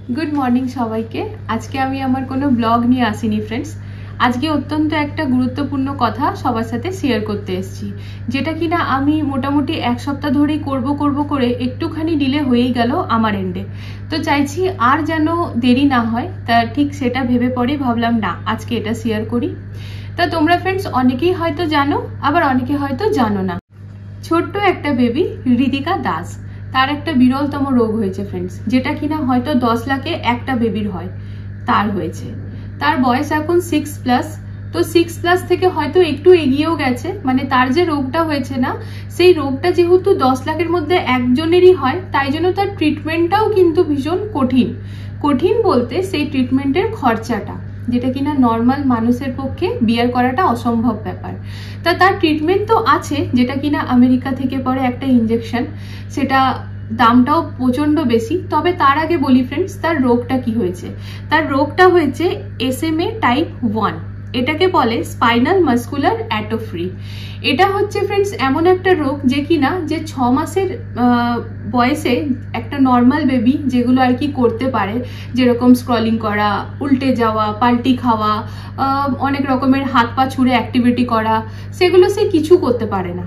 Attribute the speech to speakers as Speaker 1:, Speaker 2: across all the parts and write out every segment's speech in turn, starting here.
Speaker 1: Good morning सबाइके। आज के आमी आमार कोनो ब्लग निये आसिनी फ्रेंड्स। आज के अत्यंत एक गुरुत्वपूर्ण कथा सबार साथे शेयर करते एसेछि, जेटा किना आमी मोटामुटी एक सप्ताह धरेई करब करे एकटुखानी डिले होई गेलो आमार एंडे। तो चाइछि आर जेन देरी ना हय, ता ठीक सेटा भेबे परे भाबलाम ना आज के एटा शेयर करी। ता तोमरा फ्रेंड्स अनेकेई हयतो जानो, आबार अनेके हयतो जानो ना। छोट्ट एकटा बेबी ऋतिका दास, तार एक बिरलतम रोग हয়েছে फ्रेंड्स, जेटा किना हयतो 10 लाखे एकटा बेबिर हय, तार हয়েছে। तार बयस एखन 6+। तो 6+ থেকে হয়তো একটু এগিয়েও গেছে, মানে তার যে রোগটা হয়েছে না, সেই রোগটা যেহেতু 10 লাখের মধ্যে একজনেরই হয়, তাই জন্য তার ট্রিটমেন্টটাও কিন্তু ভীষণ কঠিন। কঠিন বলতে সেই ট্রিটমেন্টের খরচাটা, যেটা কিনা নর্মাল মানুষের পক্ষে বিয়ার করাটা অসম্ভব ব্যাপার। তা তার ট্রিটমেন্ট তো আছে, যেটা কিনা আমেরিকা থেকে পরে একটা ইনজেকশন, সেটা দামটাও প্রচন্ড বেশি। তবে তার আগে বলি ফ্রেন্ডস, তার রোগটা কি হয়েছে। তার রোগটা হয়েছে SMA টাইপ 1। এটাকে বলে স্পাইনাল মাসকুলার অ্যাট্রফি। এটা হচ্ছে ফ্রেন্ডস এমন একটা রোগ যে কিনা যে 6 মাসের বয়সে একটা নর্মাল বেবি যেগুলো আর কি করতে পারে, যেরকম স্ক্রলিং করা, উল্টে যাওয়া, পাল্টি খাওয়া, অনেক রকমের হাত পা ছুঁড়ে অ্যাক্টিভিটি করা, সেগুলো সে কিছু করতে পারে না।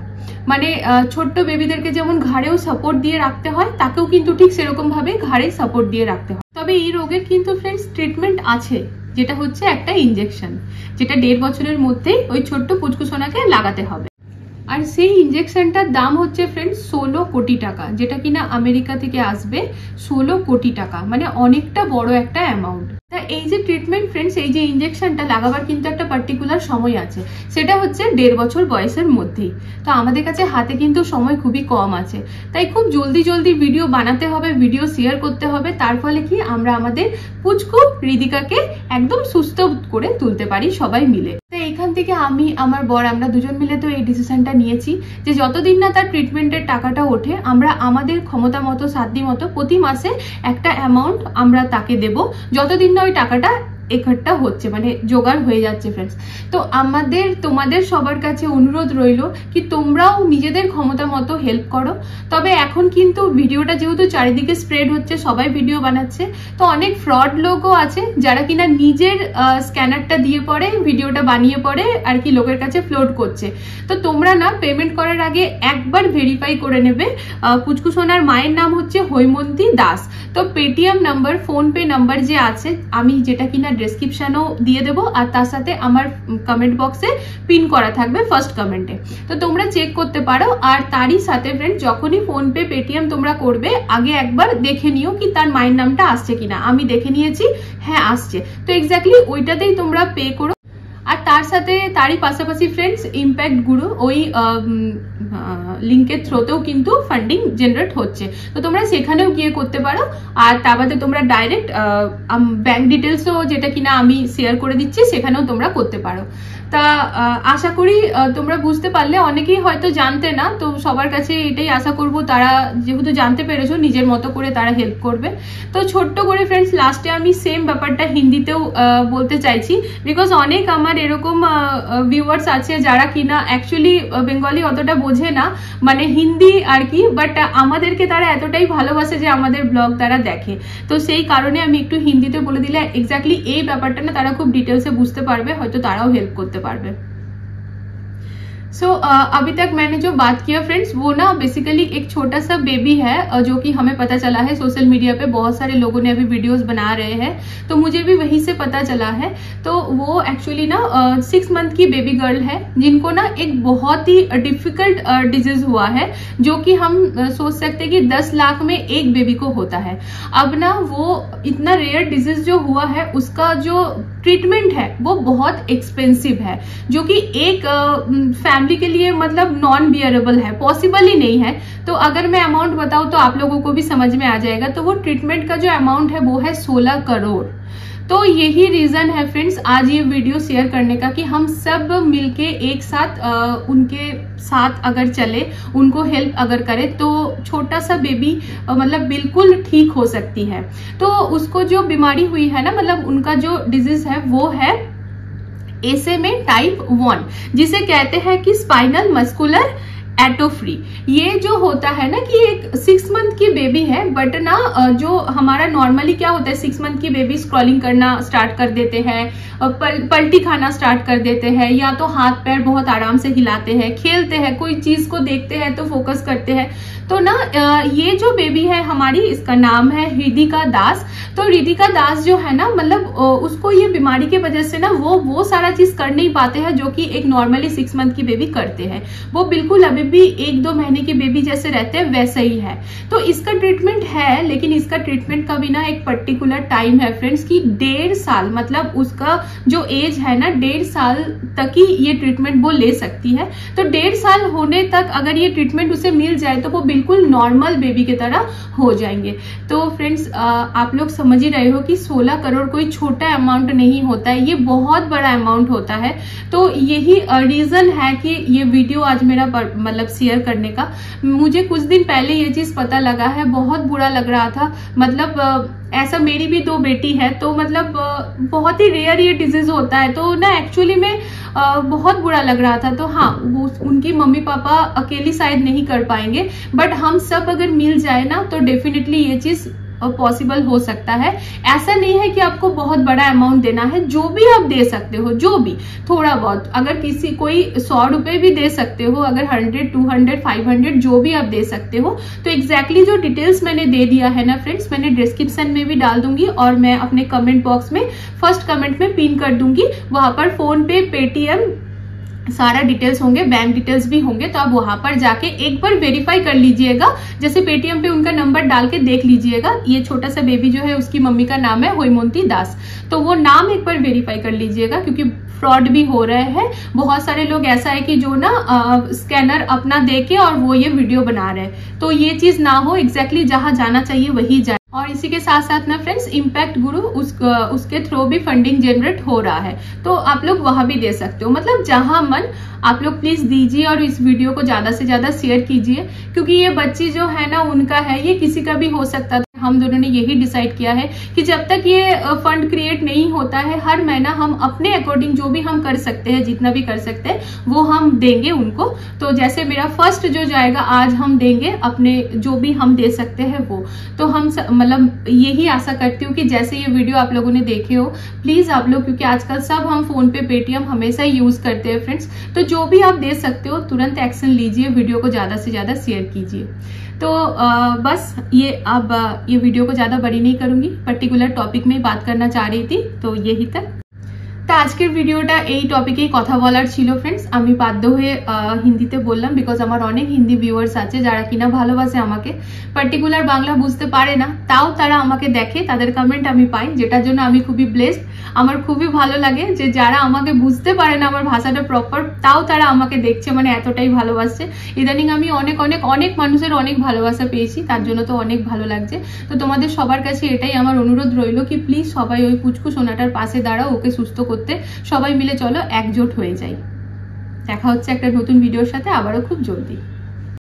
Speaker 1: মানে ছোট্ট বেবিদেরকে যেমন ঘাড়েও সাপোর্ট দিয়ে রাখতে হয়, তাকেও কিন্তু ঠিক সেরকম ভাবে ঘাড়ে সাপোর্ট দিয়ে রাখতে হয়। তবে এই রোগের কিন্তু ফ্রেন্ডস ট্রিটমেন্ট আছে, যেটা হচ্ছে একটা ইনজেকশন, যেটা 1.5 বছরের মধ্যেই ওই ছোট্ট পুচকুসোনাকে লাগাতে হবে। আর সেই ইনজেকশনটার দাম হচ্ছে ফ্রেন্ডস 16 কোটি টাকা, যেটা কিনা আমেরিকা থেকে আসবে 16 কোটি টাকা, মানে অনেকটা বড় একটা অ্যামাউন্ট। তা এই যে ট্রিটমেন্ট ফ্রেন্ডস, এই যে ইনজেকশনটা লাগাবার কিন্তু একটা পার্টিকুলার সময় আছে, সেটা হচ্ছে 1.5 বছর বয়সের মধ্যেই। তো আমাদের কাছে হাতে কিন্তু সময় খুবই কম আছে, তাই খুব জলদি ভিডিও বানাতে হবে, ভিডিও শেয়ার করতে হবে। তার ফলে কি আমরা আমাদের পুচকু ঋতিকাকে একদম সুস্থ করে তুলতে পারি সবাই মিলে। তো এইখান থেকে আমি আমার বর আমরা দুজন মিলে তো এই ডিসিশনটা নিয়েছি যে যতদিন না তার ট্রিটমেন্টের টাকাটা ওঠে, আমরা আমাদের ক্ষমতা মতো সাধ্য মতো প্রতি মাসে একটা অ্যামাউন্ট আমরা তাকে দেব, যতদিন না ওই টাকাটা একট্টা হচ্ছে, মানে জোগাড় হয়ে যাচ্ছে ফ্রেন্ডস। তো আমাদের তোমাদের সবার কাছে অনুরোধ রইল কি তোমরাও নিজেদের ক্ষমতা মতো হেল্প করো। তবে এখন কিন্তু ভিডিওটা যেহেতু চারিদিকে স্প্রেড হচ্ছে, সবাই ভিডিও বানাচ্ছে, তো অনেক ফ্রড লোকও আছে যারা কিনা নিজের স্ক্যানারটা দিয়ে পরে ভিডিওটা বানিয়ে পরে আর কি লোকের কাছে ফ্লোট করছে। তো তোমরা না পেমেন্ট করার আগে একবার ভেরিফাই করে নেবে। পুচকুসোনার মায়ের নাম হচ্ছে হৈমন্তী দাস। তো পেটিএম নাম্বার, ফোনপে নাম্বার যে আছে, আমি যেটা কিনা ডেসক্রিপশনও দিয়ে দেবো, আর তার সাথে আমার কমেন্ট বক্সে পিন করা থাকবে ফার্স্ট কমেন্টে, তো তোমরা চেক করতে পারো। আর তারই সাথে ফ্রেন্ড, যখনই ফোনপে পেটিএম তোমরা করবে, আগে একবার দেখে নিও কি তার মায়ের নামটা আসছে কিনা। আমি দেখে নিয়েছি, হ্যাঁ আসছে, তো এক্স্যাক্টলি ওইটাতেই তোমরা পে করো। আর তার সাথে তারই পাশাপাশি ফ্রেন্ডস ইম্প্যাক্ট গুরু ওই লিঙ্কের থ্রুতেও কিন্তু ফান্ডিং জেনারেট হচ্ছে, তো তোমরা সেখানেও গিয়ে করতে পারো। আর তার বাদে তোমরা ডাইরেক্ট ব্যাংক ডিটেলসও যেটা কিনা আমি শেয়ার করে দিচ্ছি, সেখানেও তোমরা করতে পারো। তা আশা করি তোমরা বুঝতে পারলে। অনেকেই হয়তো জানতে না, তো সবার কাছে এটাই আশা করব তারা যেহেতু জানতে পেরেছো, নিজের মতো করে তারা হেল্প করবে। তো ছোট্ট করে ফ্রেন্ডস লাস্টে আমি সেম ব্যাপারটা হিন্দিতেও বলতে চাইছি, বিকজ অনেক আমার এরকম ভিউয়ার্স আছে যারা কিনা অ্যাকচুয়ালি বেঙ্গলি অতটা বোঝে না, মানে হিন্দি আর কি, বাট আমাদেরকে তারা এতটাই ভালোবাসে যে আমাদের ব্লগ তারা দেখে। তো সেই কারণে আমি একটু হিন্দিতে বলে দিলে এক্স্যাক্টলি এই ব্যাপারটা না তারা খুব ডিটেলসে বুঝতে পারবে, হয়তো তারাও হেল্প করতে পারবে। सो अभी तक मैंने जो बात किया फ्रेंड्स, वो ना बेसिकली एक छोटा सा बेबी है, जो कि हमें पता चला है सोशल मीडिया पे, बहुत सारे लोगों ने अभी वीडियोस बना रहे हैं, तो मुझे भी वहीं से पता चला है। तो वो एक्चुअली ना 6 मंथ की बेबी गर्ल है, जिनको ना एक बहुत ही डिफिकल्ट डिजीज हुआ है, जो कि हम सोच सकते हैं कि 10 लाख में एक बेबी को होता है। अब ना वो इतना रेयर डिजीज जो हुआ है, उसका जो ट्रीटमेंट है वो बहुत एक्सपेंसिव है, जो कि एक फैमिली के लिए मतलब नॉन बियरेबल है, पॉसिबल ही नहीं है। तो अगर मैं अमाउंट बताऊं तो आप लोगों को भी समझ में आ जाएगा। तो वो ट्रीटमेंट का जो अमाउंट है वो है 16 करोड़। तो यही रीजन है फ्रेंड्स आज ये वीडियो शेयर करने का, कि हम सब मिलके एक साथ उनके साथ अगर चले, उनको हेल्प अगर करें, तो छोटा सा बेबी मतलब बिल्कुल ठीक हो सकती है। तो उसको जो बीमारी हुई है ना, मतलब उनका जो डिजीज है वो है SMA टाइप 1, जिसे कहते हैं कि स्पाइनल मस्कुलर एटो फ्री। ये जो होता है ना कि एक 6 मंथ की बेबी है, बट ना जो हमारा नॉर्मली क्या होता है, 6 मंथ की बेबी स्क्रॉलिंग करना स्टार्ट कर देते हैं, पलटी खाना स्टार्ट कर देते हैं, या तो हाथ पैर बहुत आराम से हिलाते हैं, खेलते हैं, कोई चीज को देखते हैं तो फोकस करते हैं। तो ना ये जो बेबी है हमारी, इसका नाम है हृदिका दास। तो हृदिका दास जो है ना, मतलब उसको ये बीमारी की वजह से ना वो सारा चीज कर नहीं पाते हैं जो कि एक नॉर्मली 6 मंथ की बेबी करते हैं। वो बिल्कुल अभी भी 1-2 महीने की बेबी जैसे रहते हैं वैसे ही है। तो इसका ट्रीटमेंट है, लेकिन इसका ट्रीटमेंट का भी ना एक पर्टिकुलर टाइम है फ्रेंड्स की 1.5 साल, मतलब उसका जो एज है ना 1.5 साल तक ही ये ट्रीटमेंट वो ले सकती है। तो 1.5 साल होने तक अगर ये ट्रीटमेंट उसे मिल जाए तो वो बिल्कुल नॉर्मल बेबी की तरह हो जाएंगे। तो फ्रेंड्स आप लोग समझ ही रहे हो कि 16 करोड़ कोई छोटा अमाउंट नहीं होता है, ये बहुत बड़ा अमाउंट होता है। तो यही रीजन है कि ये वीडियो आज मेरा मतलब शेयर करने का। मुझे कुछ दिन पहले ये चीज पता लगा है, बहुत बुरा लग रहा था। मतलब ऐसा मेरी भी 2 बेटी है, तो मतलब बहुत ही रेयर ये डिजीज होता है, तो ना एक्चुअली में बहुत बुरा लग रहा था। तो हाँ, उनकी मम्मी पापा अकेली शायद नहीं कर पाएंगे, बट हम सब अगर मिल जाए ना तो डेफिनेटली ये चीज पॉसिबल हो सकता है। ऐसा नहीं है कि आपको बहुत बड़ा अमाउंट देना है, जो भी आप दे सकते हो, जो भी थोड़ा बहुत, अगर किसी कोई 100 रुपए भी दे सकते हो, अगर 100, 200, 500 जो भी आप दे सकते हो। तो एग्जैक्टली जो डिटेल्स मैंने दे दिया है ना फ्रेंड्स, मैंने डिस्क्रिप्शन में भी डाल दूंगी और मैं अपने कमेंट बॉक्स में फर्स्ट कमेंट में पिन कर दूंगी। वहां पर फोन पे, पेटीएम सारा डिटेल्स होंगे, बैंक डिटेल्स भी होंगे। तो आप वहां पर जाके एक बार वेरीफाई कर लीजिएगा, जैसे पेटीएम पे उनका नंबर डाल के देख लीजिएगा। ये छोटा सा बेबी जो है उसकी मम्मी का नाम है होयमोंती दास, तो वो नाम एक बार वेरीफाई कर लीजिएगा, क्योंकि फ्रॉड भी हो रहे हैं। बहुत सारे लोग ऐसा है कि जो ना स्कैनर अपना देके और वो ये वीडियो बना रहे हैं, तो ये चीज ना हो। एग्जैक्टली जहां जाना चाहिए वही जाए। और इसी के साथ साथ ना फ्रेंड्स, इम्पैक्ट गुरु उसके थ्रू भी फंडिंग जनरेट हो रहा है, तो आप लोग वहां भी दे सकते हो। मतलब जहां मन आप लोग प्लीज दीजिए और इस वीडियो को ज्यादा से ज्यादा शेयर कीजिए, क्योंकि ये बच्ची जो है ना उनका है, ये किसी का भी हो सकता था। हम दोनों ने यही डिसाइड किया है कि जब तक ये फंड क्रिएट नहीं होता है, हर महीना हम अपने अकॉर्डिंग जो भी हम कर सकते हैं, जितना भी कर सकते हैं वो हम देंगे उनको। तो जैसे मेरा फर्स्ट जो जाएगा आज हम देंगे अपने, जो भी हम दे सकते हैं वो। तो हम मतलब यही आशा करती हूँ कि जैसे ये वीडियो आप लोगों ने देखे हो, प्लीज आप लोग, क्योंकि आजकल सब हम फोन पे, पेटीएम हमेशा यूज करते हैं फ्रेंड्स, तो जो भी आप दे सकते हो तुरंत एक्शन लीजिए, वीडियो को ज्यादा से ज्यादा शेयर कीजिए। तो बस ये अब ये वीडियो को ज्यादा बड़ी नहीं करूंगी, पर्टिकुलर टॉपिक में बात करना चाह रही थी, तो यही तक। তো আজকের ভিডিওটা এই টপিকেই কথা বলার ছিল ফ্রেন্ডস। আমি বাধ্য হয়ে হিন্দিতে বললাম, বিকজ আমার অনেক হিন্দি ভিউয়ার্স আছে যারা কিনা ভালোবাসে আমাকে, পার্টিকুলার বাংলা বুঝতে পারে না, তাও তারা আমাকে দেখে, তাদের কমেন্ট আমি পাই, যেটার জন্য আমি খুবই ব্লেসড। আমার খুবই ভালো লাগে যে যারা আমাকে বুঝতে পারে না আমার ভাষাটা প্রপার, তাও তারা আমাকে দেখছে, মানে এতটাই ভালোবাসছে। ইদানিং আমি অনেক অনেক অনেক মানুষের অনেক ভালোবাসা পেয়েছি, তার জন্য তো অনেক ভালো লাগছে। তো তোমাদের সবার কাছে এটাই আমার অনুরোধ রইল কি প্লিজ সবাই ওই পুচকু সোনাটার পাশে দাঁড়াও, ওকে সুস্থ করতে সবাই মিলে চলো একজোট হয়ে যাই। দেখা হচ্ছে একটা নতুন ভিডিওর সাথে আবারও খুব জলদি।